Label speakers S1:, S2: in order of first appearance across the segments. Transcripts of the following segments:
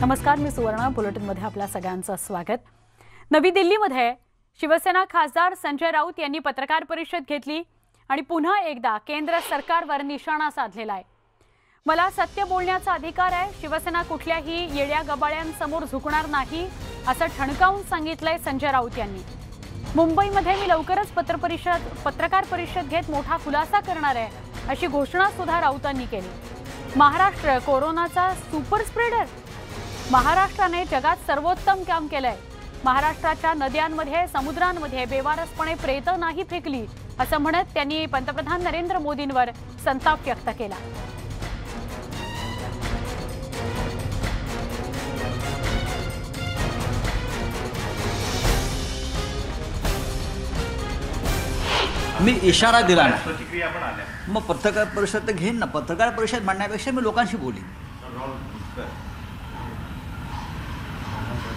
S1: नमस्कार, मी सुवर्णा. बुलेटिनमध्ये आपल्या सगळ्यांचं स्वागत. नवी दिल्लीमध्ये शिवसेना खासदार संजय राऊत यांनी पत्रकार परिषद घेतली आणि पुन्हा एकदा केंद्र सरकारवर निशाणा साधलेला आहे. मला सत्य बोलण्याचा अधिकार आहे, शिवसेना कुठल्याही येड्या गबाळ्यांसमोर झुकणार नाही असं ठणकावून सांगितलंय संजय राऊत यांनी. मुंबईमध्ये मी लवकरच पत्रकार परिषद घेत मोठा खुलासा करणार आहे अशी घोषणा सुद्धा राऊतांनी केली. महाराष्ट्र कोरोनाचा सुपर स्प्रेडर. महाराष्ट्राने जगात सर्वोत्तम काम केलंय. महाराष्ट्राच्या नद्यांमध्ये समुद्रांमध्ये बेवारसपणे प्रेत नाही फेकली असं म्हणत त्यांनी पंतप्रधान नरेंद्र मोदींवर संताप व्यक्त केला.
S2: मी इशारा दिला ना, मग पत्रकार परिषद तर घेईन ना. पत्रकार परिषद म्हणण्यापेक्षा मी लोकांशी बोलीन.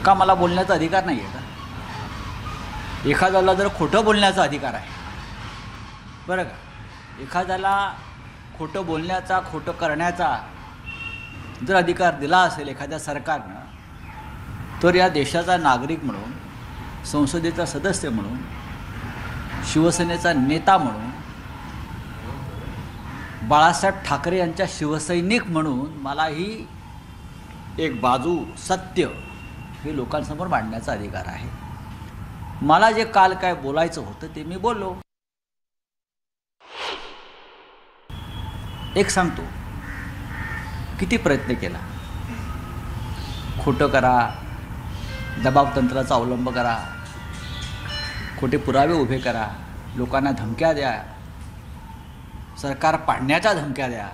S2: का मला बोलण्याचा अधिकार नाही आहे का? एखाद्याला जर खोटं बोलण्याचा अधिकार आहे, बरं का, एखाद्याला खोटं बोलण्याचा, खोटं करण्याचा जर अधिकार दिला असेल एखाद्या सरकारनं, तर या देशाचा नागरिक म्हणून, संसदेचा सदस्य म्हणून, शिवसेनेचा नेता म्हणून, बाळासाहेब ठाकरे यांच्या शिवसैनिक म्हणून मलाही एक बाजू सत्य हे लोकांसमोर मांडण्याचा अधिकार आहे. मला जे काल काय बोलायचं होतं ते मी बोललो. एक सांगतो, किती प्रयत्न केला, खोटं करा, दबावतंत्राचा अवलंब करा, खोटे पुरावे उभे करा, लोकांना धमक्या द्या, सरकार पाडण्याच्या धमक्या द्या,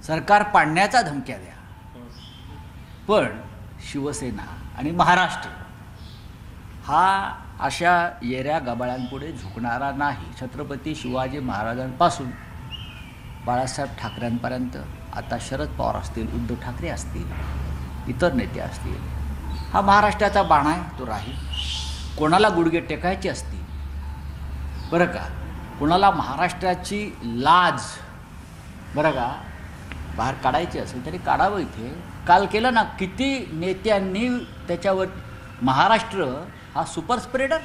S2: सरकार पाडण्याच्या धमक्या द्या. पण शिवसेना आणि महाराष्ट्र हा अशा येऱ्या गबाळ्यांपुढे झुकणारा नाही. छत्रपती शिवाजी महाराजांपासून बाळासाहेब ठाकरेंपर्यंत, आता शरद पवार असतील, उद्धव ठाकरे असतील, इतर नेते असतील, हा महाराष्ट्राचा बाणा आहे, तो राहील. कोणाला गुडघे टेकायचे असतील, बरं का, कोणाला महाराष्ट्राची लाज, बरं का, बाहेर काढायची असेल तरी काढावं. इथे काल केलं ना, किती नेत्यांनी त्याच्यावर. महाराष्ट्र हा सुपर स्प्रेडर,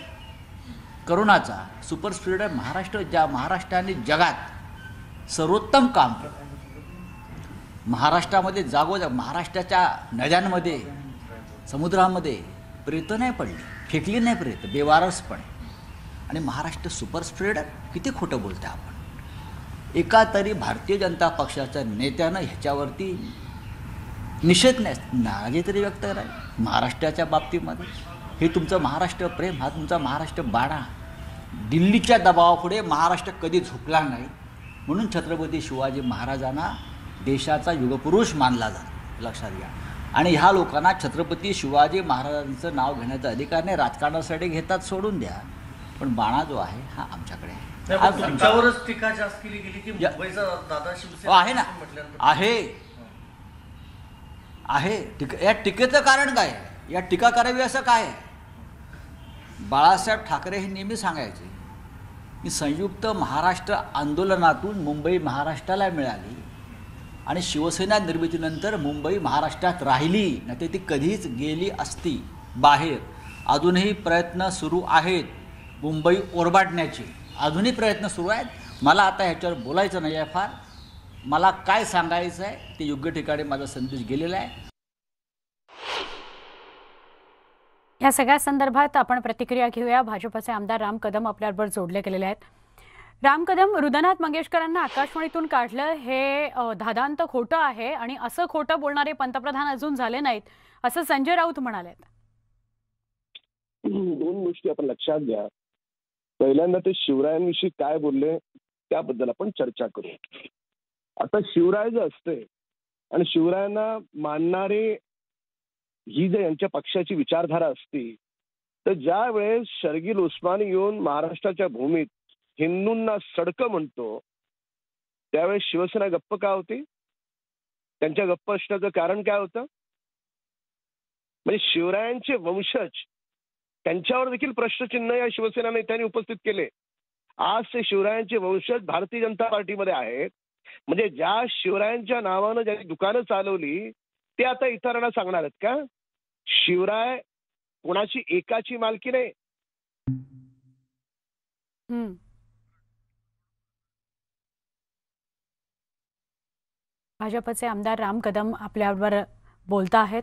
S2: करोनाचा सुपर स्प्रेडर महाराष्ट्र, ज्या महाराष्ट्राने जगात सर्वोत्तम काम केलं. महाराष्ट्रामध्ये जागोजाग महाराष्ट्राच्या नद्यांमध्ये, समुद्रामध्ये प्रेतं नाही पडली, फेकली नाही प्रेतं बेवारसपणे. आणि महाराष्ट्र सुपर स्प्रेडर, किती खोटं बोलतं आपण. एका तरी भारतीय जनता पक्षाच्या नेत्यानं ह्याच्यावरती निषेध नाराजी तरी व्यक्त कराल महाराष्ट्राच्या बाबतीमध्ये. हे तुमचं महाराष्ट्र प्रेम, हा तुमचा महाराष्ट्र बाणा. दिल्लीच्या दबावापुढे महाराष्ट्र कधी झुकला नाही, म्हणून छत्रपती शिवाजी महाराजांना देशाचा युगपुरुष मानला जातो, लक्षात घ्या. आणि ह्या लोकांना छत्रपती शिवाजी महाराजांचं नाव घेण्याचा अधिकार नाही. राजकारणासाठी घेतात, सोडून द्या, पण बाणा जो आहे हा आमच्याकडे आहे.
S3: तुमच्यावरच टीका जास्त केली गेली की मुंबईचा दादा शिवसेना
S2: आहे ना, आहे. या टीकेचं कारण काय? या टीका करावी असं काय? बाळासाहेब ठाकरे हे नेहमी सांगायचे की संयुक्त महाराष्ट्र आंदोलनातून मुंबई महाराष्ट्राला मिळाली आणि शिवसेना निर्मितीनंतर मुंबई महाराष्ट्रात राहिली नाही, तर ती कधीच गेली असती बाहेर. अजूनही प्रयत्न सुरू आहेत मुंबई ओरबाडण्याचे, अजूनही प्रयत्न सुरू आहेत. मला आता ह्याच्यावर बोलायचं नाही आहे फार. मला काय सांगायचं आहे ते योग्य ठिकाणी माझा संदेश गेलेला आहे.
S1: या सगळ्या संदर्भात आपण प्रतिक्रिया घेऊया. भाजपचे आमदार राम कदम आपल्याबरोबर जोडले गेलेले आहेत. राम कदम, रुद्रनाथ मंगेशकरांना आकाशवाणीतून काढलं हे धादांत खोटं आहे आणि असं खोटं बोलणारे पंतप्रधान अजून झाले नाहीत असं संजय राऊत म्हणालेत.
S4: दोन गोष्टी आपण लक्षात घ्या. पहिल्यांदा ते शिवरायांविषयी काय बोलले त्याबद्दल आपण चर्चा करू. आता शिवराय जे असते आणि शिवरायांना मानणारे ही जर यांच्या पक्षाची विचारधारा असती, तर ज्या वेळेस शर्गील उस्मानी येऊन महाराष्ट्राच्या भूमीत हिंदूंना सडकं म्हणतो, त्यावेळेस शिवसेना गप्प का होती? त्यांच्या गप्प असण्याचं कारण काय होतं? म्हणजे शिवरायांचे वंशज, त्यांच्यावर देखील प्रश्नचिन्ह या शिवसेना नेत्यांनी उपस्थित केले. आज ते शिवरायांचे वंशज भारतीय जनता पार्टीमध्ये आहेत. म्हणजे ज्या शिवरायांच्या नावानं ज्यांनी दुकानं चालवली ते आता इतरांना सांगणार आहेत का? शिवराय कोणाची एकाची मालकी नाही.
S1: भाजपचे आमदार राम कदम आपल्याबरोबर बोलता आहेत.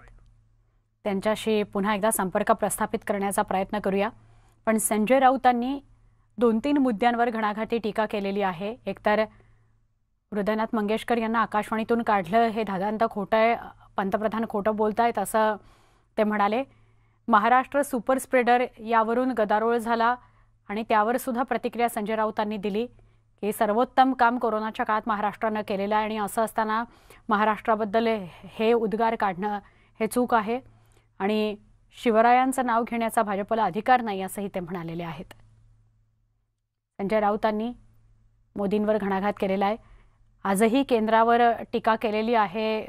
S1: त्यांच्याशी पुन्हा एकदा संपर्क प्रस्थापित करण्याचा प्रयत्न करूया. पण संजय राऊतांनी 2-3 मुद्द्यांवर घणाघाती टीका केलेली आहे. एकतर हृदयनाथ मंगेशकर यांना आकाशवाणीतून काढलं हे धादांत खोटं आहे, पंतप्रधान खोटं बोलतायत असं ते म्हणाले. महाराष्ट्र सुपर स्प्रेडर यावरून गदारोळ झाला आणि त्यावर सुद्धा प्रतिक्रिया संजय राऊतांनी दिली की सर्वोत्तम काम कोरोनाच्या काळात महाराष्ट्रानं केलेलं आहे आणि असं असताना महाराष्ट्राबद्दल हे उद्गार काढणं हे चूक आहे आणि शिवरायांचं नाव घेण्याचा भाजपला अधिकार नाही असंही ते म्हणालेले आहेत. संजय राऊतांनी मोदींवर घणाघात केलेला आहे. आजही केंद्रावर टीका केलेली आहे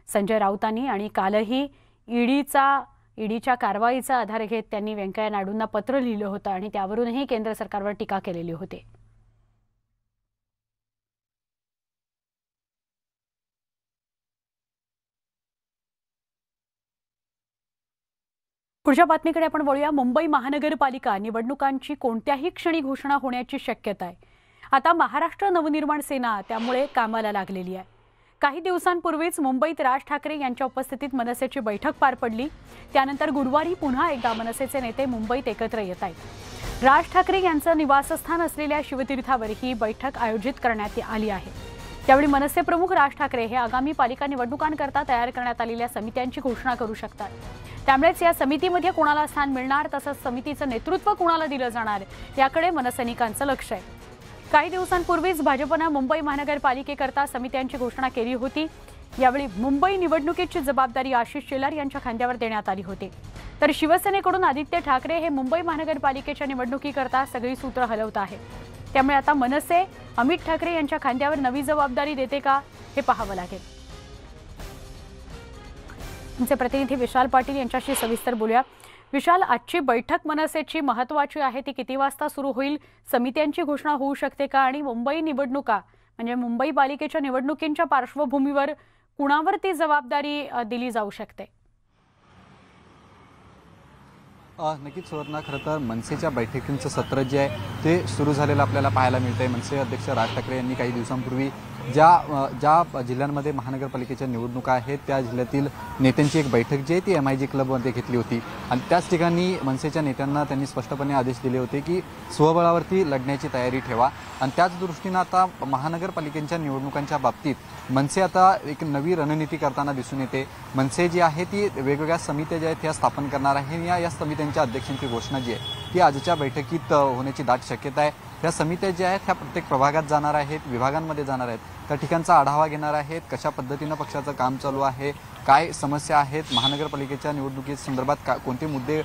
S1: संजय राऊतांनी आणि कालही ईडीच्या कारवाईचा आधार घेत त्यांनी व्यंकय्या नायडूंना पत्र लिहिलं होतं आणि त्यावरूनही केंद्र सरकारवर टीका केलेली होती. पुढच्या बातमीकडे आपण वळूया. मुंबई महानगरपालिका निवडणुकांची कोणत्याही क्षणी घोषणा होण्याची शक्यता आहे. आता महाराष्ट्र नवनिर्माण सेना त्यामुळे कामाला लागलेली आहे. काही दिवसांपूर्वीच मुंबईत राज ठाकरे यांच्या उपस्थितीत मनसेची बैठक पार पडली. त्यानंतर गुरुवारी पुन्हा एकदा मनसेचे नेते मुंबईत एकत्र येत आहेत. राज ठाकरे यांचं निवासस्थान असलेल्या शिवतीर्थावर ही बैठक आयोजित करण्यात आली आहे. त्यावेळी मनसे प्रमुख राज ठाकरे हे आगामी पालिका निवडणुकांकरता तयार करण्यात आलेल्या समित्यांची घोषणा करू शकतात. त्यामुळेच या समितीमध्ये कोणाला स्थान मिळणार तसंच समितीचं नेतृत्व कोणाला दिलं जाणार याकडे मनसैनिकांचं लक्ष आहे. काही दिवसांपूर्वीच भाजपनं मुंबई महानगरपालिकेकरता समित्यांची घोषणा केली होती. यावेळी मुंबई निवडणुकीची जबाबदारी आशिष शेलार यांच्या खांद्यावर देण्यात आली होती. तर शिवसेनेकडून आदित्य ठाकरे हे मुंबई महानगरपालिकेच्या निवडणुकीकरता सगळी सूत्र हलवत आहेत. त्यामुळे आता मनसे अमित ठाकरे यांच्या खांद्यावर नवी जबाबदारी देते का हे पाहावं लागेल. आमचे प्रतिनिधी विशाल पाटील यांच्याशी सविस्तर बोलूया. विशाल, आजची बैठक मनसेची महत्त्वाची आहे, ती किती वाजता सुरू होईल? समित्यांची घोषणा होऊ शकते का? आणि मुंबई निवडणुका म्हणजे मुंबई पालिकेच्या निवडणुकींच्या पार्श्वभूमीवर कुणावर ती जबाबदारी दिली जाऊ शकते?
S5: नक्कीच सुवर्णा, खरं तर मनसेच्या बैठकींचं सत्र जे आहे ते सुरू झालेलं आपल्याला पाहायला मिळतंय. मनसे अध्यक्ष राज ठाकरे यांनी काही दिवसांपूर्वी ज्या जिल्ह्यांमध्ये महानगरपालिकेच्या निवडणुका आहेत त्या जिल्ह्यातील नेत्यांची एक बैठक जी आहे ती MIG क्लबमध्ये घेतली होती आणि त्याच ठिकाणी मनसेच्या नेत्यांना त्यांनी स्पष्टपणे आदेश दिले होते की स्वबळावरती लढण्याची तयारी ठेवा. आणि त्याच दृष्टीनं आता महानगरपालिकेच्या निवडणुकांच्या बाबतीत मनसे आता एक नवी रणनीती करताना दिसून येते. मनसे जी आहे ती वेगवेगळ्या समित्या ज्या आहेत त्या स्थापन करणार आहे. या समित्यांच्या अध्यक्षांची घोषणा जी आहे ती आजच्या बैठकीत होण्याची दाट शक्यता आहे. या समित्या ज्या आहेत त्या प्रत्येक प्रभागात जाणार आहेत, विभागांमध्ये जाणार आहेत, त्या ठिकाणचा आढावा घेणार आहेत. कशा पद्धतीनं पक्षाचं काम चालू आहे, काय समस्या आहेत, महानगरपालिकेच्या निवडणुकीसंदर्भात कोणते मुद्दे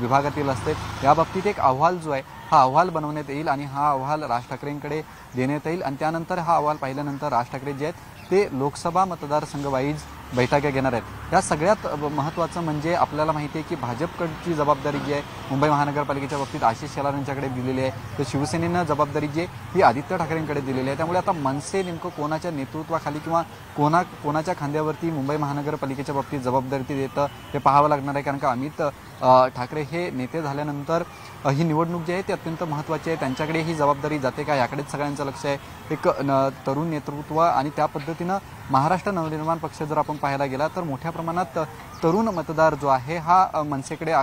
S5: विभागातील असतात याबाबतीत एक अहवाल जो आहे हा अहवाल बनवण्यात येईल आणि हा अहवाल राज ठाकरेंकडे देण्यात येईल. आणि त्यानंतर हा अहवाल पाहिल्यानंतर राज ठाकरे जे आहेत ते लोकसभा मतदारसंघ वाईज बैठका घेणार आहेत. या सगळ्यात महत्त्वाचं म्हणजे आपल्याला माहिती आहे की भाजपकडची जबाबदारी जी आहे मुंबई महानगरपालिकेच्या बाबतीत आशिष शेलार यांच्याकडे दिलेली आहे, तर शिवसेनेनं जबाबदारी जी आहे ही आदित्य ठाकरेंकडे दिलेली आहे. त्यामुळे आता मनसे नेमकं कोणाच्या नेतृत्वाखाली किंवा कोणाच्या खांद्यावरती मुंबई महानगरपालिकेच्या बाबतीत जबाबदारी देतं हे पाहावं लागणार आहे. कारण का अमित ठाकरे हे नेते झाल्यानंतर ही निवडणूक जी आहे ती अत्यंत महत्त्वाची आहे. त्यांच्याकडे ही जबाबदारी जाते का याकडेच सगळ्यांचं लक्ष आहे. एक तरुण नेतृत्व आणि त्या पद्धतीनं महाराष्ट्र नवनिर्माण पक्ष जर आपण पाहायला गेला तर मोठ्या प्रमाणात तरुण मतदार जो आहे हा मनसेकडे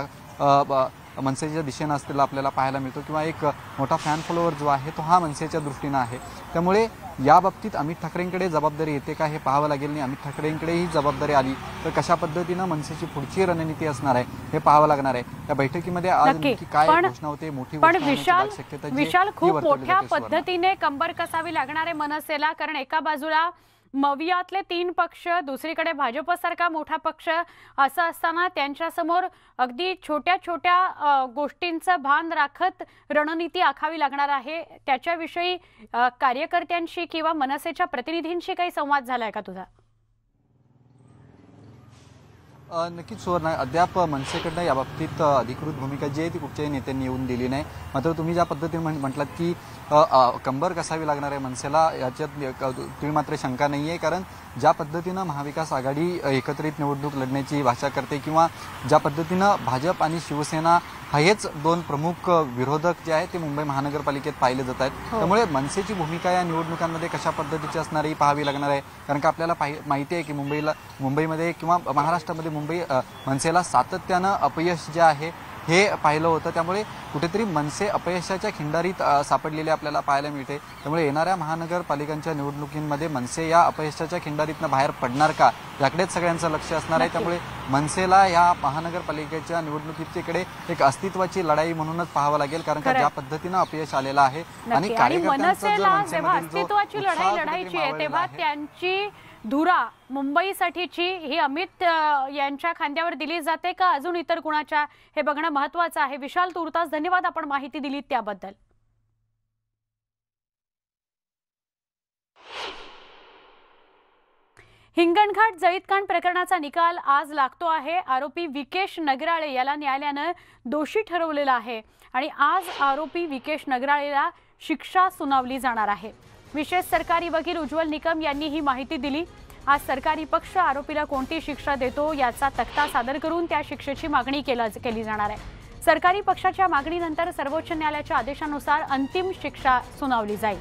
S5: मनसेच्या दिशेनं असलेला आपल्याला पाहायला मिळतो किंवा एक मोठा फॅन फॉलोअर जो आहे तो हा मनसेच्या दृष्टीनं आहे. त्यामुळे या बाबतीत अमित ठाकरेंकडे जबाबदारी येते का हे पाहावं लागेल. आणि अमित ठाकरेंकडे ही जबाबदारी आली तर कशा पद्धतीनं मनसेची पुढची रणनीती असणार आहे हे पाहावं लागणार आहे. या बैठकीमध्ये आज काय घोषणा होते, मोठी
S1: विशाल खूप मोठ्या पद्धतीने कंबर कसावी लागणार आहे मनसेला. कारण एका बाजूला मवियातले 3 पक्ष, दुसरीकडे भाजपसारखा मोठा पक्ष असं असताना त्यांच्यासमोर अगदी छोट्या छोट्या गोष्टींचं भान राखत रणनीती आखावी लागणार आहे. त्याच्याविषयी कार्यकर्त्यांशी किंवा मनसेच्या प्रतिनिधींशी काही संवाद झालाय का तुझा?
S5: नक्कीच सुवर्ण, अद्याप मनसेकडनं याबाबतीत अधिकृत भूमिका जी आहे ती कुठच्याही नेत्यांनी येऊन दिली नाही. मात्र तुम्ही ज्या पद्धतीने म्हटलात की कंबर कसावी लागणार आहे मनसेला, याच्यात तुम्ही मात्र शंका नाही आहे. कारण ज्या पद्धतीनं महाविकास आघाडी एकत्रित निवडणूक लढण्याची भाषा करते किंवा ज्या पद्धतीनं भाजप आणि शिवसेना हेच दोन प्रमुख विरोधक जे आहेत ते मुंबई महानगरपालिकेत पाहिले जात आहेत, त्यामुळे मनसेची भूमिका या निवडणुकांमध्ये कशा पद्धतीची असणार ही पाहावी लागणार आहे. कारण का आपल्याला माहिती आहे की मुंबईमध्ये किंवा महाराष्ट्रामध्ये मनसेला सातत्यानं अपयश जे आहे हे पाहिलं होतं. त्यामुळे कुठेतरी मनसे अपयशाच्या खिंडारीत सापडलेले आपल्याला पाहायला मिळते. त्यामुळे येणाऱ्या महानगरपालिकांच्या निवडणुकींमध्ये मनसे या अपयशाच्या खिंडारीतनं बाहेर पडणार का, याकडेच सगळ्यांचं लक्ष असणार आहे. त्यामुळे मनसेला या महानगरपालिकेच्या निवडणुकीकडे एक अस्तित्वाची लढाई म्हणूनच पाहावं लागेल. कारण का ज्या पद्धतीनं अपयश आलेलं आहे आणि
S1: मनसेला जेव्हा अस्तित्वाची लढाई लढायची आहे तेव्हा त्यांची धुरा मुंबईसाठीची ही अमित यांच्या खांद्यावर दिली जाते का अजून इतर कुणाच्या, हे बघणं महत्त्वाचं आहे. विशाल तुर्तास धन्यवाद, आपण माहिती दिलीत त्याबद्दल. हिंगणघाट जळीतकांड प्रकरणाचा निकाल आज लागतो आहे. आरोपी विकेश नगराळे याला न्यायालयानं दोषी ठरवलेलं आहे आणि आज आरोपी विकेश नगराळेला शिक्षा सुनावली जाणार आहे. विशेष सरकारी वकील उज्ज्वल निकम यांनी ही माहिती दिली. आज सरकारी पक्ष आरोपीला कोणती शिक्षा देतो याचा तक्ता सादर करून त्या शिक्षेची मागणी केली जाणार आहे. सरकारी पक्षाच्या मागणीनंतर सर्वोच्च न्यायालयाच्या आदेशानुसार अंतिम शिक्षा सुनावली जाईल.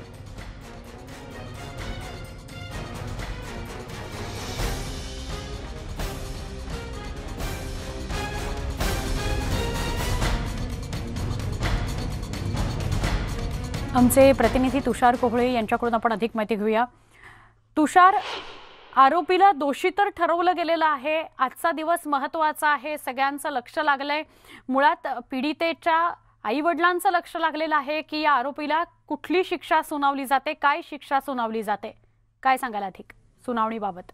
S1: आमचे प्रतिनिधी तुषार कोहळे यांच्याकडून आपण अधिक माहिती घेऊया. तुषार, आरोपीला दोषी तर ठरवलं गेलेलं आहे. आजचा दिवस महत्त्वाचा आहे, सगळ्यांचं लक्ष लागलंय. मुळात पीडितेच्या आई वडिलांचं लक्ष लागलेलं आहे की या आरोपीला कुठली शिक्षा सुनावली जाते, काय शिक्षा सुनावली जाते, काय सांगाल अधिक सुनावणीबाबत?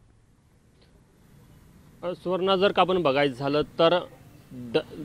S6: सुवर्णा, जर का आपण बघायचं झालं तर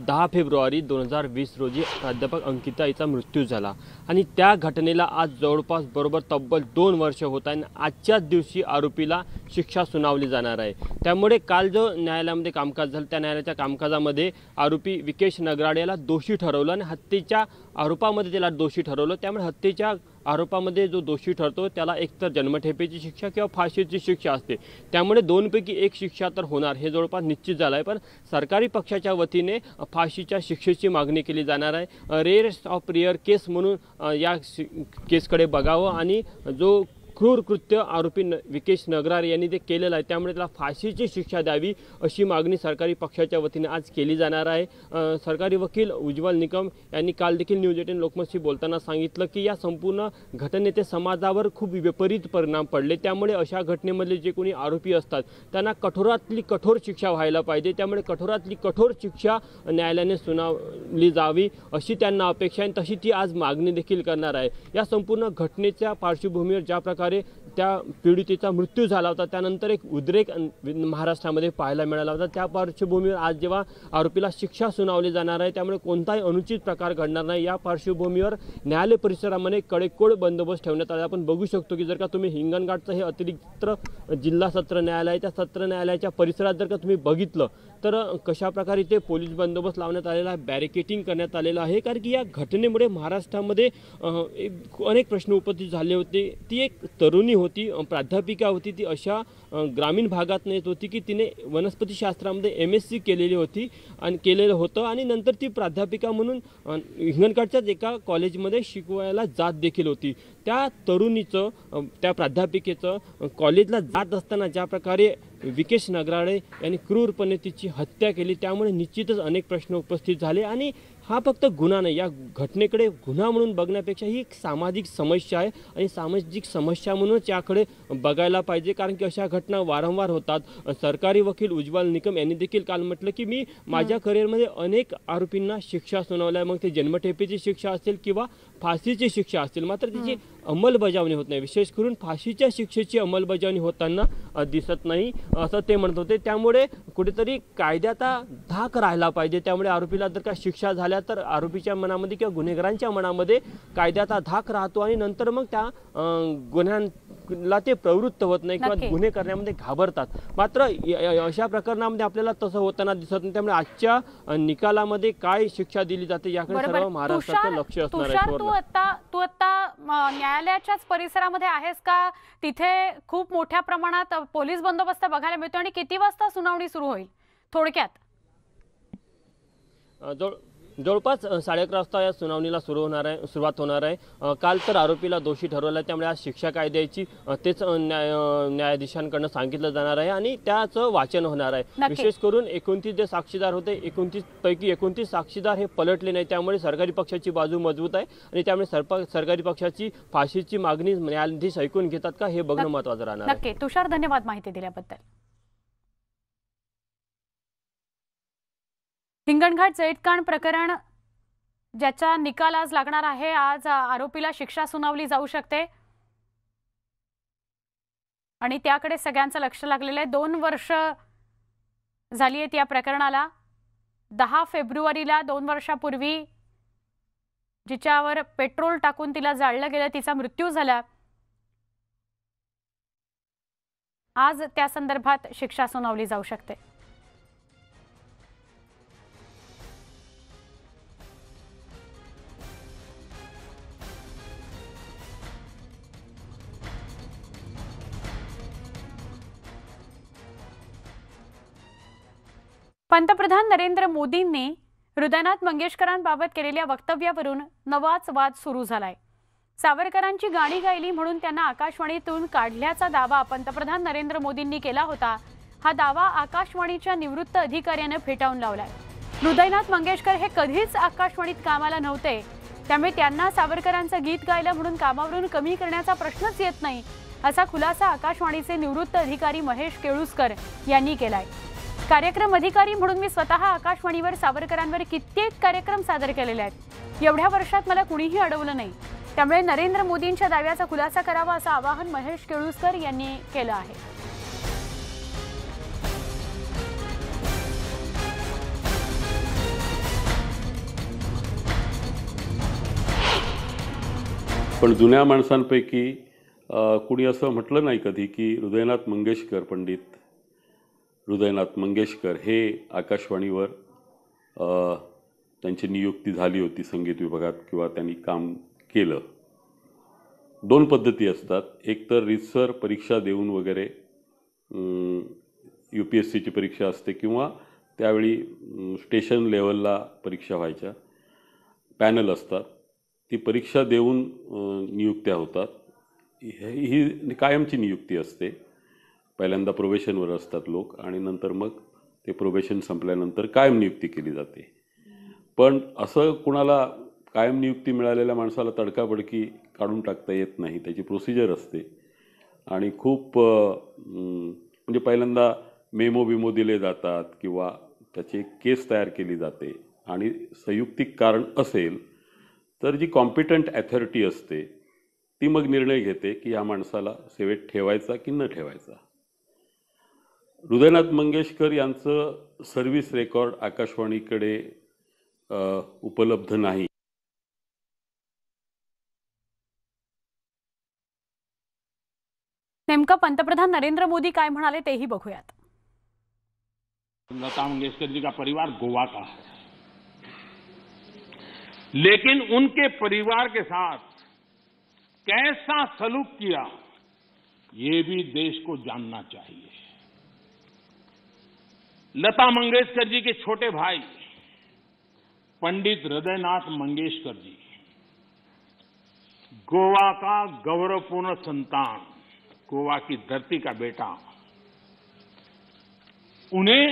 S6: 10 फेब्रुवारी 2020 रोजी प्राध्यापक अंकिता हिचा मृत्यू झाला आणि त्या घटनेला आज जवळपास बरोबर तब्बल 2 वर्ष होत आहे. आजच्याच दिवशी आरोपीला शिक्षा सुनावली जाणार आहे. त्यामुळे काल जो न्यायालयामध्ये कामकाज झालं त्या न्यायालयाच्या कामकाजामध्ये आरोपी विकेश नगराळेला दोषी ठरवलं आणि हत्येच्या आरोपामध्ये त्याला दोषी ठरवलं. त्यामुळे हत्येच्या आरोपामध्ये जो दोषी ठरतो त्याला एकतर जन्मठेपेची शिक्षा किंवा फाशीची शिक्षा असते. त्यामुळे दोनपैकी एक शिक्षा तर होणार हे जवळपास निश्चित झालं आहे. पण सरकारी पक्षाच्या वतीने फाशीच्या शिक्षेची मागणी केली जाणार आहे. रेअरेस्ट ऑफ रेअर केस म्हणून या केसकडे बघावं आणि जो क्रूर कृत्य आरोपी विकेश नगराळे यांनी ते केलेलं आहे त्यामुळे त्याला फाशीची शिक्षा द्यावी अशी मागणी सरकारी पक्षाच्या वतीने आज केली जाणार आहे. सरकारी वकील उज्ज्वल निकम यांनी काल देखील न्यूज 18 लोकमतशी बोलताना सांगितलं की या संपूर्ण घटनेचे समाजावर खूप विपरीत परिणाम पडले. त्यामुळे अशा घटनेमधले जे कोणी आरोपी असतात त्यांना कठोरातली कठोर शिक्षा व्हायला पाहिजे. त्यामुळे कठोरातली कठोर शिक्षा न्यायालयाने सुनावली जावी अशी त्यांना अपेक्षा आहे. तशी ती आज मागणी देखील करणार आहे. या संपूर्ण घटनेच्या पार्श्वभूमीवर ज्या प्रकारे त्या पीडितेचा मृत्यू झाला होता त्यानंतर एक उद्रेक महाराष्ट्रामध्ये पाहायला मिळाला होता. त्या पार्श्वभूमीवर आज जेव्हा आरोपीला शिक्षा सुनावली जाणार आहे त्यामुळे कोणताही अनुचित प्रकार घडणार नाही. या पार्श्वभूमीवर न्यायालय परिसरामध्ये कडेकोड बंदोबस्त ठेवण्यात आला. आपण बघू शकतो की जर का तुम्ही हिंगणघाटचं हे अतिरिक्त जिल्हा सत्र न्यायालय त्या सत्र न्यायालयाच्या परिसरात जर का तुम्ही बघितलं तर कशा प्रकारे ते पोलीस बंदोबस्त लावण्यात आलेला आहे, बॅरिकेटिंग करण्यात आलेलं आहे. कारण की या घटनेमुळे महाराष्ट्रामध्ये अनेक प्रश्न उपस्थित झाले होते. ती एक तरुणी होती, प्राध्यापिका होती. ती अशा ग्रामीण भागात येत होती की तिने वनस्पतीशास्त्रामध्ये MSc केलेली होती आणि केलेलं होतं आणि नंतर ती प्राध्यापिका म्हणून हिंगणघाटच्याच एका कॉलेजमध्ये शिकवायला जात देखील होती. त्या तरुणीचं, त्या प्राध्यापिकेचं कॉलेजला जात असताना ज्या प्रकारे विकेश नगराळे यांनी क्रूरपणे तिची हत्या केली त्यामुळे निश्चितच अनेक प्रश्न उपस्थित झाले. आणि हा फक्त गुन्हा नाही, या घटनेकडे गुन्हा म्हणून बघण्यापेक्षा ही एक सामाजिक समस्या आहे आणि सामाजिक समस्या म्हणूनच याकडे बघायला पाहिजे. कारण की अशा घटना वारंवार होतात. सरकारी वकील उज्ज्वल निकम यांनी देखील काल म्हटलं की मी माझ्या करिअरमध्ये अनेक आरोपींना शिक्षा सुनावल्या, मग ते जन्मठेपेची शिक्षा असेल किंवा फाशीची शिक्षा असेल, मात्र तिची अंमलबजावणी होत नाही. विशेष करून फाशीच्या शिक्षेची अंमलबजावणी होताना दिसत नाही असं ते म्हणत होते. त्यामुळे कुठेतरी कायद्याचा धाक राहिला पाहिजे. त्यामुळे आरोपीला जर का शिक्षा झाल्या तर आरोपीच्या मनामध्ये किंवा गुन्हेगारांच्या मनामध्ये कायद्याचा धाक राहतो आणि नंतर मग त्या ला ते प्रवृत्त होत नाही किंवा
S1: नक्की.
S6: गुन्हे करण्यामध्ये घाबरतात. मात्र अशा प्रकरणामध्ये आपल्याला तसं होताना दिसत नाही. त्यामुळे आजच्या निकालामध्ये काय शिक्षा दिली जाते याकडे सर्व
S1: बरोबर.
S6: महाराष्ट्राचं लक्ष असणार आहे.
S1: तुषार,
S6: सुवर्ण.
S1: तू आता न्यायालयाच्याच परिसरामध्ये आहेस का? तिथे खूप मोठ्या प्रमाणात पोलीस बंदोबस्त बघायला मिळतो आणि किती वाजता सुनावणी सुरू होईल थोडक्यात?
S6: जवळपास 11:30 वाजता या सुनावणीला सुरुवात होणार आहे. काल तर आरोपीला दोषी ठरवलं, त्यामुळे आज शिक्षा काय द्यायची तेच न्यायाधीशांकडून सांगितलं जाणार आहे आणि त्याचं वाचन होणार आहे.
S1: नक्की.
S6: विशेष करून 29 जे साक्षीदार होते, 29 पैकी 29 साक्षीदार हे पलटले नाही, त्यामुळे सरकारी पक्षाची बाजू मजबूत आहे आणि त्यामुळे सरकारी पक्षाची फाशीची मागणी न्यायाधीश ऐकून घेतात का हे बघणं महत्त्वाचं राहणार आहे.
S1: नक्की. तुषार, धन्यवाद माहिती दिल्याबद्दल. हिंगणघाट जळीतकांड प्रकरण ज्याचा निकाल आज लागणार आहे, आज आरोपीला शिक्षा सुनावली जाऊ शकते आणि त्याकडे सगळ्यांचं लक्ष लागलेलं आहे. 2 वर्ष झाली आहेत या प्रकरणाला. 10 फेब्रुवारीला 2 वर्षापूर्वी जिच्यावर पेट्रोल टाकून तिला जाळलं गेलं, तिचा मृत्यू झाला. आज त्या संदर्भात शिक्षा सुनावली जाऊ शकते. पंतप्रधान नरेंद्र मोदींनी हृदयनाथ मंगेशकरांबाबत केलेल्या वक्तव्यावरून नवाच वाद सुरू झालाय. सावरकरांची गाणी गायली म्हणून त्यांना आकाशवाणीतून काढल्याचा दावा पंतप्रधान नरेंद्र मोदींनी केला होता. हा दावा आकाशवाणीच्या निवृत्त अधिकाऱ्याने फेटाळून लावलाय. हृदयनाथ मंगेशकर हे कधीच आकाशवाणीत कामाला नव्हते, त्यामुळे त्यांना सावरकरांचं गीत गायलं म्हणून कामावरून कमी करण्याचा प्रश्नच येत नाही, असा खुलासा आकाशवाणीचे निवृत्त अधिकारी महेश केळुसकर यांनी केलाय. कार्यक्रम अधिकारी म्हणून मी स्वतः आकाशवाणीवर सावरकरांवर कित्येक कार्यक्रम सादर केलेले आहेत. एवढ्या वर्षात मला कुणीही अडवलं नाही, त्यामुळे नरेंद्र मोदींच्या दाव्याचा खुलासा करावा असं आवाहन महेश केळुसकर यांनी केलं आहे.
S7: पण जुन्या माणसांपैकी कुणी असं म्हटलं नाही कधी की हृदयनाथ मंगेशकर, पंडित हृदयनाथ मंगेशकर हे आकाशवाणीवर त्यांची नियुक्ती झाली होती संगीत विभागात किंवा त्यांनी काम केलं. 2 पद्धती असतात. एक तर रीतसर परीक्षा देऊन वगैरे UPSCची परीक्षा असते किंवा त्यावेळी स्टेशन लेवलला परीक्षा व्हायच्या, पॅनल असतात, ती परीक्षा देऊन नियुक्त्या होतात. ही कायमची नियुक्ती असते. पहिल्यांदा प्रोबेशनवर असतात लोक आणि नंतर मग ते प्रोबेशन संपल्यानंतर कायम नियुक्ती केली जाते. पण असं कुणाला कायम नियुक्ती मिळालेल्या माणसाला तडकाबडकी काढून टाकता येत नाही. त्याची प्रोसिजर असते आणि खूप म्हणजे पहिल्यांदा मेमो दिले जातात किंवा त्याची केस तयार केली जाते आणि संयुक्तिक कारण असेल तर जी कॉम्पिटंट अथॉरिटी असते ती मग निर्णय घेते की या माणसाला सेवेत ठेवायचा की न ठेवायचा. हृदयनाथ मंगेशकर यांचं सर्व्हिस रेकॉर्ड आकाशवाणीकडे उपलब्ध नाही.
S1: नेमकं पंतप्रधान नरेंद्र मोदी काय म्हणाले तेही बघूयात.
S8: लता मंगेशकर जी का परिवार गोवा का है, लेकिन उनके परिवार के साथ कैसा सलूक किया ये भी देश को जानना चाहिए. लता मंगेशकर जी के छोटे भाई पंडित हृदयनाथ मंगेशकर जी गोवा का गौरवपूर्ण संतान, गोवा की धरती का बेटा, उन्हें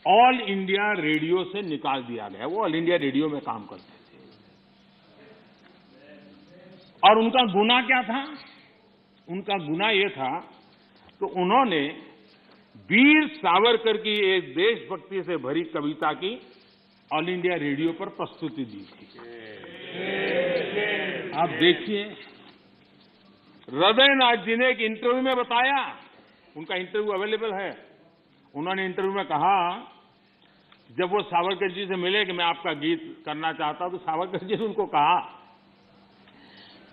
S8: ऑल इंडिया रेडियो से निकाल दिया गया. वो ऑल इंडिया रेडियो में काम करते थे और उनका गुनाह क्या था? उनका गुनाह ये था तो उन्होंने वीर सावरकर की एक देशभक्ति से भरी कविता की ऑल इंडिया रेडियो पर प्रस्तुति दी थी. आप देखिए, हृदयनाथ जी ने एक इंटरव्यू में बताया, उनका इंटरव्यू अवेलेबल है. उन्होंने इंटरव्यू में कहा, जब वो सावरकर जी से मिले कि मैं आपका गीत करना चाहता हूं, तो सावरकर जी ने उनको कहा,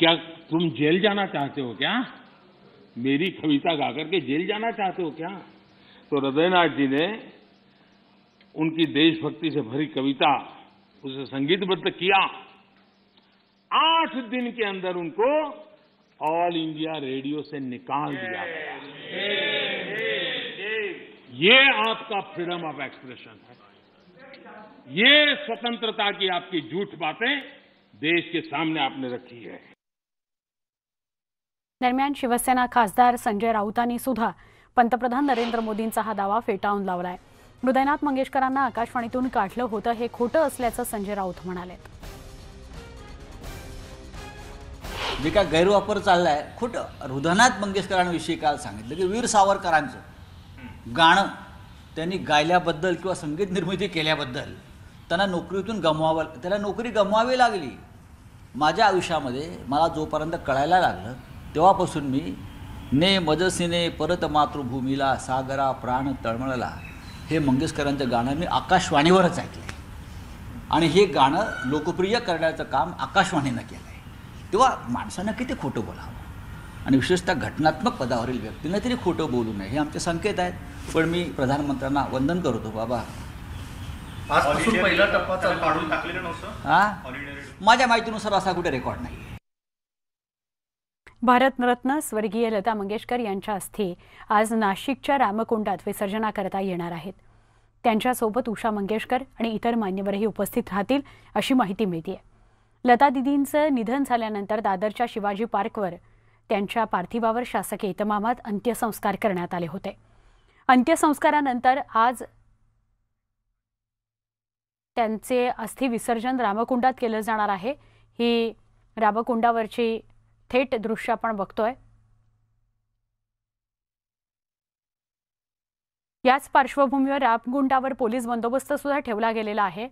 S8: क्या तुम जेल जाना चाहते हो क्या? मेरी कविता गा करके जेल जाना चाहते हो क्या? तो हृदयनाथ जी ने उनकी देशभक्ति से भरी कविता उसे संगीतबद्ध किया। 8 दिन के अंदर उनको ऑल इंडिया रेडियो से निकाल दिया गया। ये आपका फ्रीडम ऑफ एक्सप्रेशन है। ये स्वतंत्रता की आपकी झूठ बातें देश के सामने आपने रखी है।
S1: दरम्यान शिवसेना खासदार संजय राऊतांनी सुद्धा पंतप्रधान नरेंद्र मोदींचा हा दावा फेटाळून लावलाय। हृदयनाथ मंगेशकरांना आकाशवाणीतून काढलं होतं हे खोटं असल्याचं संजय राऊत म्हणाले।
S2: जे काय गैरवापर चाललाय खोटं। हृदयनाथ मंगेशकरांविषयी काल सांगितलं की वीर सावरकरांचं गाणं त्यांनी गायल्याबद्दल किंवा संगीत निर्मिती केल्याबद्दल त्यांना नोकरीतून त्याला नोकरी गमवावी लागली। माझ्या आयुष्यामध्ये मला जोपर्यंत कळायला लागलं तेव्हापासून मी ने मजसीने परत मातृभूमीला सागरा प्राण तळमळला हे मंगेशकरांचं गाणं मी आकाशवाणीवरच ऐकलंय आणि हे गाणं लोकप्रिय करण्याचं काम आकाशवाणीनं केलं आहे। तेव्हा माणसानं किती खोटं बोलावं आणि विशेषतः घटनात्मक पदावरील व्यक्तीनं तरी खोटं बोलू नये हे आमचे संकेत आहेत। पण मी प्रधानमंत्र्यांना वंदन करतो, बाबा
S3: आजपासून पहिला टप्पा काढून टाकलेलं नव्हतं।
S2: हां, माझ्या माहितीनुसार असा कुठे रेकॉर्ड नाही आहे।
S1: भारतरत्न स्वर्गीय लता मंगेशकर यांच्या अस्थी आज नाशिकच्या रामकुंडात विसर्जनाकरता येणार आहेत। त्यांच्यासोबत उषा मंगेशकर आणि इतर मान्यवरही उपस्थित राहतील अशी माहिती मिळते। लता दिदींचं निधन झाल्यानंतर दादरच्या शिवाजी पार्कवर त्यांच्या पार्थिवावर शासकीय इतमामात अंत्यसंस्कार करण्यात आले होते। अंत्यसंस्कारानंतर आज त्यांचे अस्थि विसर्जन रामकुंडात केलं जाणार आहे। ही रामकुंडावरची थेट दृश्य आपण बघतोय। याच पार्श्वभूमीवर रामकुंडावर पोलीस बंदोबस्त सुद्धा ठेवला गेलेला आहे।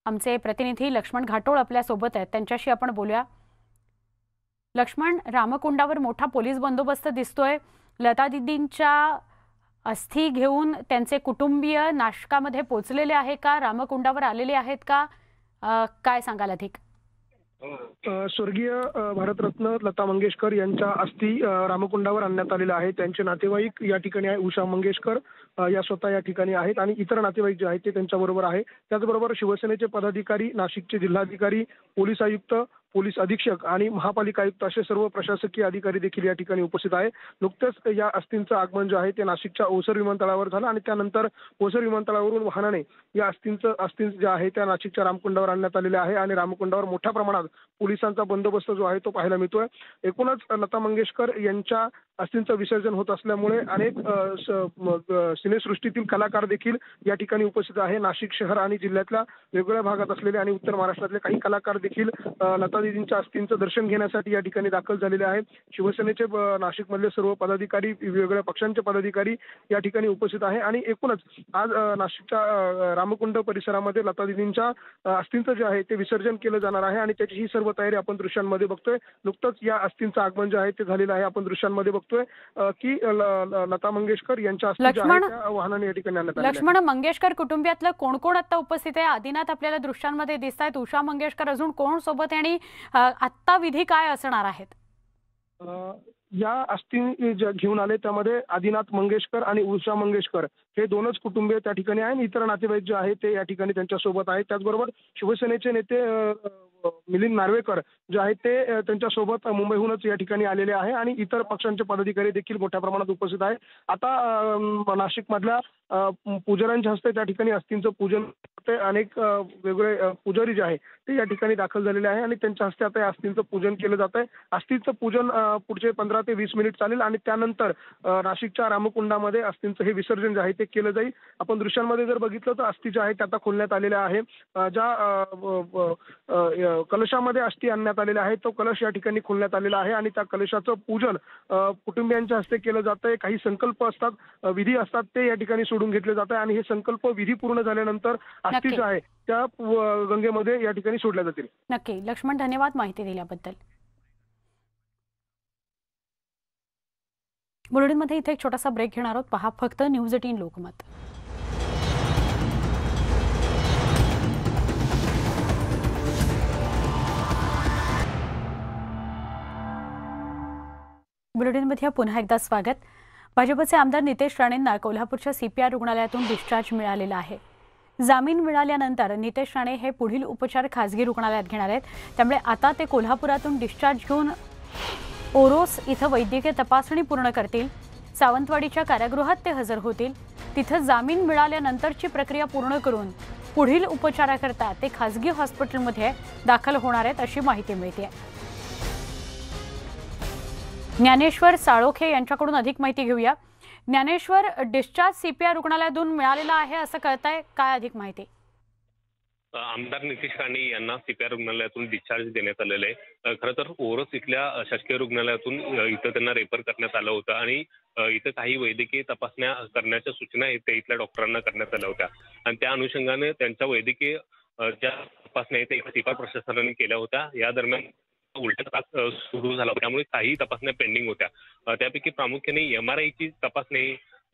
S1: आमचे प्रतिनिधी लक्ष्मण घाटोळ आपल्या सोबत आहेत, त्यांच्याशी आपण बोलूया। लक्ष्मण, रामकुंडावर मोठा पोलीस बंदोबस्त दिसतोय। लता दिदींच्या अस्थी घेऊन त्यांचे कुटुंबीय नाशिकामध्ये पोहोचलेले आहे का, रामकुंडावर आलेले आहेत का, काय सांगाल अधिक?
S9: स्वर्गीय भारतरत्न लता मंगेशकर यांच्या अस्थी रामकुंडावर आणण्यात आलेल्या आहेत। त्यांचे नातेवाईक या ठिकाणी आहे। उषा मंगेशकर या स्वतः या ठिकाणी आहेत आणि इतर नातेवाईक जे आहेत ते त्यांच्याबरोबर आहे। त्याचबरोबर शिवसेनेचे पदाधिकारी, नाशिकचे जिल्हाधिकारी, पोलीस आयुक्त, पोलीस अधीक्षक आणि महापालिका आयुक्त असे सर्व प्रशासकीय अधिकारी देखील या ठिकाणी उपस्थित आहे। नुकतेच या अस्थींचं आगमन जे आहे ते नाशिकच्या ओसर विमानतळावर झालं आणि त्यानंतर ओसर विमानतळावरून वाहनाने या अस्थींचं जे आहे त्या नाशिकच्या रामकुंडावर आणण्यात आलेले आहे आणि रामकुंडावर मोठ्या प्रमाणात पोलिसांचा बंदोबस्त जो आहे तो पाहायला मिळतोय। एकूणच लता मंगेशकर यांच्या अस्थींचं विसर्जन होत असल्यामुळे अनेक सिनेसृष्टीतील कलाकार देखील या ठिकाणी उपस्थित आहे। नाशिक शहर आणि जिल्ह्यातल्या वेगवेगळ्या भागात असलेले आणि उत्तर महाराष्ट्रातले काही कलाकार देखील लता दिदींच्या अस्थींचं दर्शन घेण्यासाठी या ठिकाणी दाखल झालेले आहेत। शिवसेनेचे नाशिकमधले सर्व पदाधिकारी, वेगवेगळ्या पक्षांचे पदाधिकारी या ठिकाणी उपस्थित आहे आणि एकूणच आज नाशिकच्या रामकुंड परिसरामध्ये लता दिदींच्या अस्थींचं जे आहे ते विसर्जन केलं जाणार आहे आणि त्याची ही सर्व तयारी आपण दृश्यांमध्ये बघतोय। नुकतंच या अस्थींचं आगमन जे आहे ते झालेलं आहे। आपण दृश्यांमध्ये बघतोय की लता मंगेशकर यांच्या अस्थी ज्या आहेत त्या वाहनाने या ठिकाणी आणण्यात आल्या आहेत।
S1: लक्ष्मण, मंगेशकर कुटुंबियातलं कोण कोण आता उपस्थित आहे? आदिनाथ आपल्याला दृश्यांमध्ये दिसत आहेत, उषा मंगेशकर, अजून कोण सोबत आणि आत्ता विधी काय असणार आहेत?
S9: या अस्थी घेऊन आले त्यामध्ये आदिनाथ मंगेशकर आणि उषा मंगेशकर हे दोनच कुटुंबीय त्या ठिकाणी आहे आणि इतर नातेवाईक जे आहे ते या ठिकाणी त्यांच्या सोबत आहेत। त्याचबरोबर शिवसेनेचे नेते मिलिंद नार्वेकर जे आहेत ते त्यांच्यासोबत मुंबईहूनच या ठिकाणी आलेले आहे आणि इतर पक्षांचे पदाधिकारी देखील मोठ्या प्रमाणात उपस्थित आहेत। आता नाशिकमधल्या पुजाऱ्यांच्या हस्ते त्या ठिकाणी अस्थींचं पूजन होते। अनेक वेगवेगळे पुजारी जे आहे ते या ठिकाणी दाखल झालेले आहे आणि त्यांच्या हस्ते आता या अस्थींचं पूजन केलं जात आहे। अस्थींचं पूजन पुढचे 15 ते 20 मिनिट चालेल आणि त्यानंतर नाशिकच्या रामकुंडामध्ये अस्थींचं हे विसर्जन जे आहे ते केलं जाईल। आपण दृश्यांमध्ये जर बघितलं तर अस्थी ज्या आहेत त्या आता खोलण्यात आलेल्या आहे। ज्या कलशामध्ये अस्थी आणण्यात आलेल्या आहेत तो कलश या ठिकाणी खोलण्यात आलेला आहे आणि त्या कलशाचं पूजन कुटुंबियांच्या हस्ते केलं जातंय। काही संकल्प असतात, विधी असतात ते या ठिकाणी सोडून घेतले जात आहे आणि हे संकल्प विधी पूर्ण झाल्यानंतर अस्थी ज्या आहे त्या गंगेमध्ये या ठिकाणी सोडल्या जातील।
S1: नक्की लक्ष्मण, धन्यवाद माहिती दिल्याबद्दल। बुलेटिनमध्ये इथे एक छोटासा ब्रेक घेणार आहोत। पहा फक्त न्यूज 18 लोकमत। बुलेटिनमध्ये पुन्हा एकदा स्वागत. भाजपचे आमदार नितेश राणेंना कोल्हापूरच्या CPR रुग्णालयातून डिस्चार्ज मिळालेला आहे. जामीन मिळाल्यानंतर नितेश राणे हे पुढील उपचार खासगी रुग्णालयात घेणार आहेत. त्यामुळे आता ते कोल्हापुरातून डिस्चार्ज घेऊन ओरोस इथं वैद्यकीय तपासणी पूर्ण करतील. सावंतवाडीच्या कारागृहात ते हजर होतील. तिथं जामीन मिळाल्यानंतरची प्रक्रिया पूर्ण करून पुढील उपचाराकरता ते खासगी हॉस्पिटलमध्ये दाखल होणार आहेत अशी माहिती मिळते. ज्ञानेश्वर साळोखे यांच्याकडून अधिक माहिती घेऊया. ज्ञानेश्वर, डिस्चार्ज CPR रुग्णालयातून मिळालेला आहे असं कळतंय, काय अधिक माहिती?
S10: आमदार नितेश राणे यांना CPR रुग्णालयातून डिस्चार्ज देण्यात आलेलं आहे. खरं तर ओरोस इथल्या शासकीय रुग्णालयातून इथं त्यांना रेफर करण्यात आलं होतं आणि इथं काही वैद्यकीय तपासण्या करण्याच्या सूचना इथल्या डॉक्टरांना करण्यात आल्या होत्या आणि त्या अनुषंगाने त्यांच्या वैद्यकीय ज्या तपासण्या आहेत CPR प्रशासनाने केल्या होत्या. या दरम्यान उलटा त्रास सुरू झाला होता, त्यामुळे काही तपासण्या पेंडिंग होत्या. त्यापैकी प्रामुख्याने MRI ची तपासणी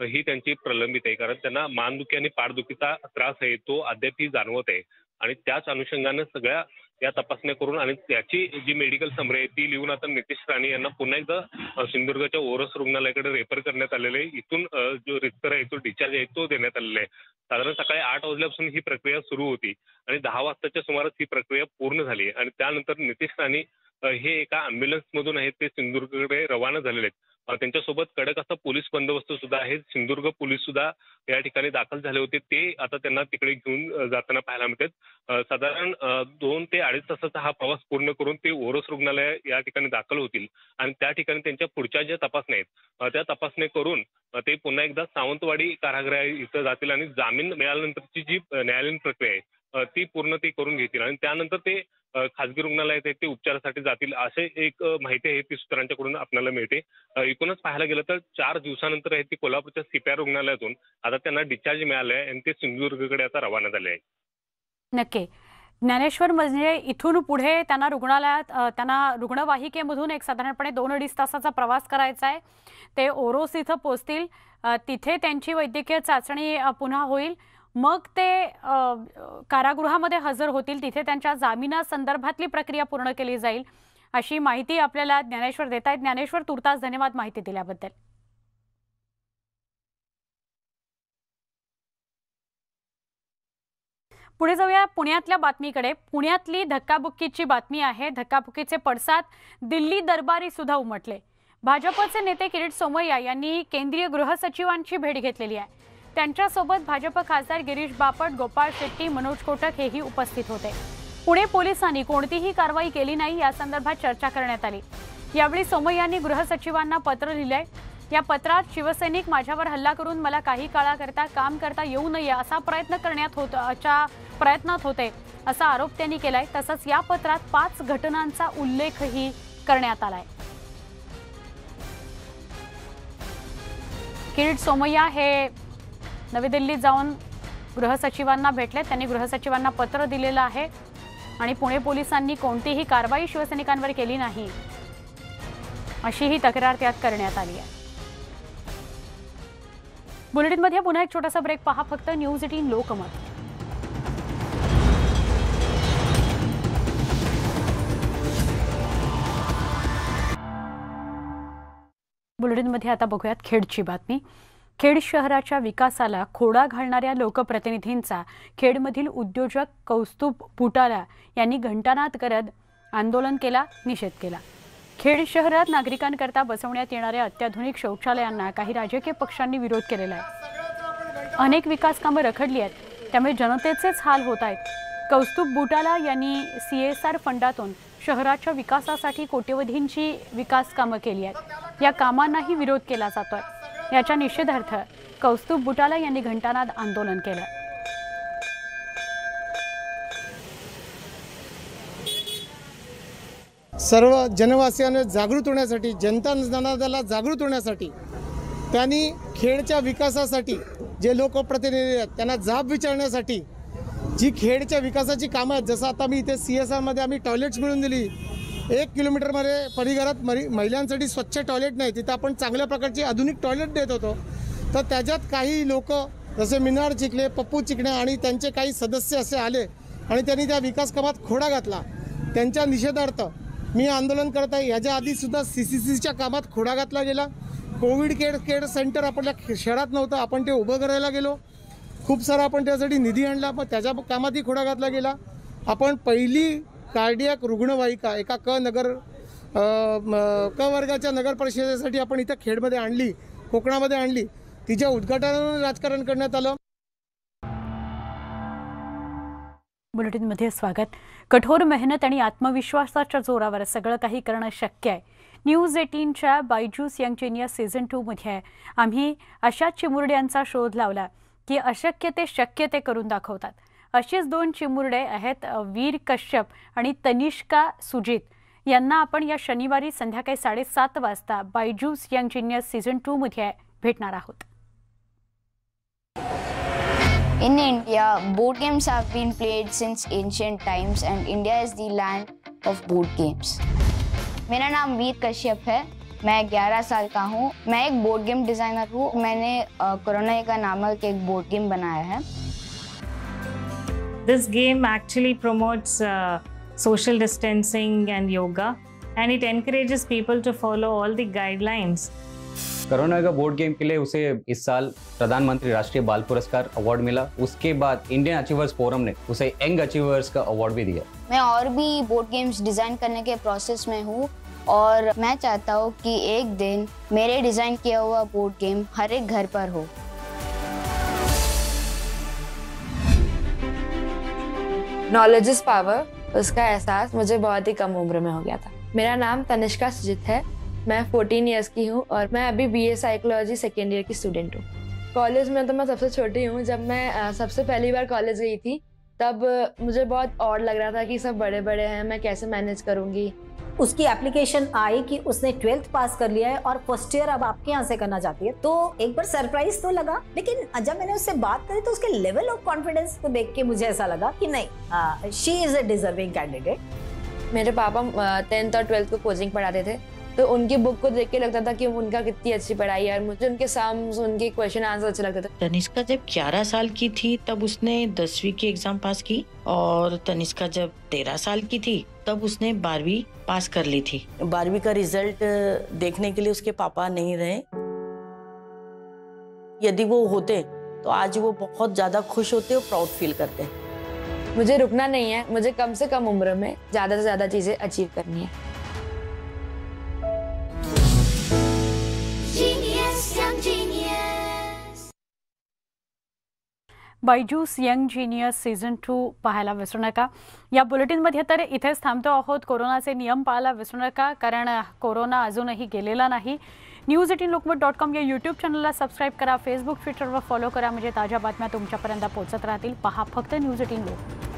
S10: ही त्यांची प्रलंबित आहे, कारण त्यांना मानदुखी आणि पाठदुखीचा त्रास आहे तो अद्यापही जाणवत आहे आणि त्याच अनुषंगाने सगळ्या या तपासण्या करून आणि त्याची जी मेडिकल समरी आहे ती लिहून आता नितेश राणे यांना पुन्हा एकदा सिंधुदुर्गच्या ओरोस रुग्णालयाकडे रेफर करण्यात आलेले आहे. इथून जो रिस्कर आहे तो डिस्चार्ज आहे तो देण्यात आलेला आहे. साधारण सकाळी 8 वाजल्यापासून ही प्रक्रिया सुरू होती आणि 10 वाजताच्या सुमारास ही प्रक्रिया पूर्ण झाली आणि त्यानंतर नितेश राणे हे एका अँब्युलन्स मधून आहेत ते सिंधुदुर्गकडे रवाना झालेले आहेत. त्यांच्यासोबत कडक असा पोलीस बंदोबस्त सुद्धा आहे. सिंधुदुर्ग पोलीस सुद्धा या ठिकाणी दाखल झाले होते. ते आता त्यांना तिकडे घेऊन जाताना पाहायला मिळतात. साधारण 2 ते 2.5 तासाचा हा प्रवास पूर्ण करून ते ओरोस रुग्णालय या ठिकाणी दाखल होतील आणि त्या ठिकाणी त्यांच्या पुढच्या ज्या तपासण्या आहेत त्या तपासण्या करून ते पुन्हा एकदा सावंतवाडी कारागृह इथं जातील आणि जामीन मिळाल्यानंतरची जी न्यायालयीन प्रक्रिया आहे ती पूर्ण ते करून घेतील आणि त्यानंतर ते खासगी रुग्णालयात आहेत ते उपचारासाठी जातील असे एक माहिती आहे ती सूत्रांच्याकडून आपल्याला मिळते. एकूणच पाहायला गेलं तर 4 दिवसानंतर आहे ती कोल्हापूरच्या CPR रुग्णालयातून आता त्यांना डिस्चार्ज मिळाला आहे आणि ते सिंधुदुर्गकडे आता रवाना झाले आहे.
S1: नक्की ज्ञानेश्वर, म्हणजे इथून पुढे त्यांना रुग्णालयात त्यांना रुग्णवाहिकेमधून एक साधारणपणे 2-2.5 तासाचा प्रवास करायचा आहे. ते ओरोस इथं पोहोचतील. तिथे त्यांची वैद्यकीय चाचणी पुन्हा होईल. मग ते कारागृहामध्ये हजर होतील. तिथे त्यांच्या जामिनासंदर्भातली प्रक्रिया पूर्ण केली जाईल अशी माहिती आपल्याला ज्ञानेश्वर देत आहेत. ज्ञानेश्वर, तुर्तास धन्यवाद माहिती दिल्याबद्दल. पुढे जाऊया पुण्यातल्या बातमीकडे. पुण्यातली धक्काबुक्कीची बातमी आहे. धक्काबुक्कीचे पडसाद दिल्ली दरबारी सुद्धा उमटले. भाजपचे नेते किरीट सोमय्या यांनी केंद्रीय गृहसचिवांची भेट घेतलेली आहे. त्यांच्यासोबत भाजप खासदार गिरीश बापट, गोपाळ शेट्टी, मनोज कोटक हेही उपस्थित होते. पुणे पोलिसांनी कोणतीही कारवाई केली नाही या संदर्भात चर्चा करण्यात आली. यावेळी सोमय्यांनी गृहसचिवांना पत्र लिहिलंय. या पत्रात शिवसैनिक माझ्यावर हल्ला करून मला काही काळाकरता काम करता येऊ नये असा प्रयत्नात होते असा आरोप त्यांनी केलाय. तसंच या पत्रात 5 घटनांचा उल्लेखही करण्यात आलाय. किरीट सोमय्या हे नवी दिल्लीत जाऊन गृहसचिवांना भेटले. त्यांनी गृहसचिवांना पत्र दिलेलं आहे आणि पुणे पोलिसांनी कोणतीही कारवाई शिवसैनिकांवर केली नाही अशीही तक्रार त्यात करण्यात आली आहे. बुलेटिनमध्ये पुन्हा एक छोटासा ब्रेक. पहा फक्त न्यूज 18 लोकमत. बुलेटिनमध्ये आता बघूयात खेडची बातमी. खेड शहराच्या विकासाला खोडा घालणाऱ्या लोकप्रतिनिधींचा खेडमधील उद्योजक कौस्तुभ पुटाला यांनी घंटानाद करत आंदोलन केला, निषेध केला. खेड शहरात नागरिकांकरता बसवण्यात येणाऱ्या अत्याधुनिक शौचालयांना काही राजकीय पक्षांनी विरोध केलेला आहे. अनेक विकास कामं रखडली आहेत, त्यामुळे जनतेचेच हाल होत आहेत. कौस्तुभ बुटाला यांनी CSR फंडातून शहराच्या विकासासाठी कोट्यवधींची विकास कामं केली आहेत. या कामांनाही विरोध केला जातोय. याच्या निषेधार्थ कौस्तुभ बुटाला यांनी घंटानाद आंदोलन केलं.
S11: सर्व जनवासियांना जागृत होण्यासाठी, जनता जनार्दनाला जागृत होण्यासाठी त्यांनी खेडच्या विकासासाठी जे लोकप्रतिनिधी आहेत त्यांना जाब विचारण्यासाठी जी खेडच्या विकासाची कामं आहेत, जसं आता मी इथे CSRमध्ये आम्ही टॉयलेट्स मिळून दिली. 1 किलोमीटरमध्ये परिघरात महिलांसाठी स्वच्छ टॉयलेट नाही, तिथं आपण चांगल्या प्रकारची आधुनिक टॉयलेट देत होतो. तर त्याच्यात काही लोक जसे मिनार चिखले, पप्पू चिकणे आणि त्यांचे काही सदस्य असे आले आणि त्यांनी त्या विकास कामात खोडा घातला. त्यांच्या निषेधार्थ मी आंदोलन करत आहे. याच्या आधी सुद्धा CCCच्या कामात खोडा घातला गेला. कोविड केअर सेंटर आपल्या शहरात नव्हतं, आपण ते उभं करायला गेलो. खूप सारा आपण त्यासाठी निधी आणला, पण त्याच्या कामातही खोडा घातला गेला. आपण पहिली कार्डियाक रुग्णवाहिका एका क वर्गाच्या नगर परिषदेसाठी आपण इथं खेडमध्ये आणली, कोकणामध्ये आणली. तिच्या उद्घाटनावर राजकारण करण्यात आलं.
S1: बुलेटिनमध्ये स्वागत. कठोर मेहनत आणि आत्मविश्वासाच्या जोरावर सगळं काही करणं शक्य आहे. न्यूज 18च्या बायजूस यंग जीनियस सीझन 2 मध्ये आम्ही अशा चिमुरड्यांचा शोध लावला की अशक्य ते शक्य ते करून दाखवतात. अशीच 2 चिमुरडे आहेत वीर कश्यप आणि तनिष्का सुजित. यांना आपण या शनिवारी संध्याकाळी 7:30 वाजता बायजूस यंग जीनियस सीझन 2 मध्ये भेटणार आहोत.
S12: In India, board games have been played since ancient times and India is the land of board games. मेरा नाम वीर कश्यप है. मैं 11 साल का हूँ. मैं एक बोर्ड गेम डिज़ाइनर हूँ. मैंने कोरोना का नामक एक बोर्ड गेम बनाया है.
S13: This game actually promotes social distancing and yoga and it encourages people to follow all the guidelines.
S14: Corona का बोर्ड गेम के लिए उसे इस साल प्रधानमंत्री राष्ट्रीय बाल पुरस्कार अवार्ड मिला. उसके बाद इंडियन अचीवर्स फोरम ने उसे यंग अचीवर्स का अवार्ड भी दिया.
S12: मैं और भी बोर्ड गेम्स डिज़ाइन करने के प्रोसेस में हूँ और मैं चाहता हूँ कि एक दिन मेरे डिज़ाइन किया हुआ बोर्ड गेम हर एक घर पर हो.
S15: नॉलेज इज पावर, उसका एहसास मुझे बहुत ही कम उम्र में हो गया था. मेरा नाम तनिष्का सुजित है. मैं 14 इयर्स की हूँ और मैं अभी BA साइकोलॉजी सेकेंड ईयर की स्टूडेंट हूँ. कॉलेज में तो मैं सबसे छोटी हूँ. जब मैं सबसे पहली बार कॉलेज गई थी तब मुझे बहुत ऑड लग रहा था कि सब बड़े बड़े हैं, मैं कैसे मैनेज करूँगी.
S16: उसकी एप्लीकेशन आई कि उसने 12th पास कर लिया है और फर्स्ट ईयर अब आपके यहाँ से करना चाहती है. तो एक बार सरप्राइज तो लगा, लेकिन जब मैंने उससे बात करी तो उसके लेवल ऑफ कॉन्फिडेंस को देख के मुझे ऐसा लगा कि नहीं, शी इज अ डिजर्विंग कैंडिडेट.
S15: मेरे पापा 10th और 12th को कोचिंग पढ़ाते थे, तो उनकी बुक को देख के लगता था कि उनका कितनी अच्छी पढ़ाई है और मुझे उनके सम्स, उनके क्वेश्चन आंसर अच्छे लगते थे.
S17: तनिष्का जब 11 साल की थी तब उसने 10वीं की एग्जाम पास की और तनिष्का जब 13 साल की थी तब उसने 12वीं पास कर ली थी. 12वीं का रिजल्ट देखने के लिए उसके पापा नहीं रहे. यदि वो होते तो आज वो बहुत ज्यादा खुश होते और प्राउड फील करते.
S15: मुझे रुकना नहीं है. मुझे कम से कम उम्र में ज्यादा से ज्यादा चीजें अचीव करनी है.
S1: बायजूस यंग जीनियस सीझन 2 पाहायला विसरू नका. या बुलेटिनमध्ये तर इथेच थांबतो आहोत. कोरोनाचे नियम पाळायला विसरू नका, कारण कोरोना अजूनही गेलेला नाही. news18lokmat.com या यूट्यूब चॅनलला सबस्क्राईब करा. फेसबुक, ट्विटरवर फॉलो करा, म्हणजे ताज्या बातम्या तुमच्यापर्यंत पोहोचत राहतील. पहा फक्त News 18 लोक.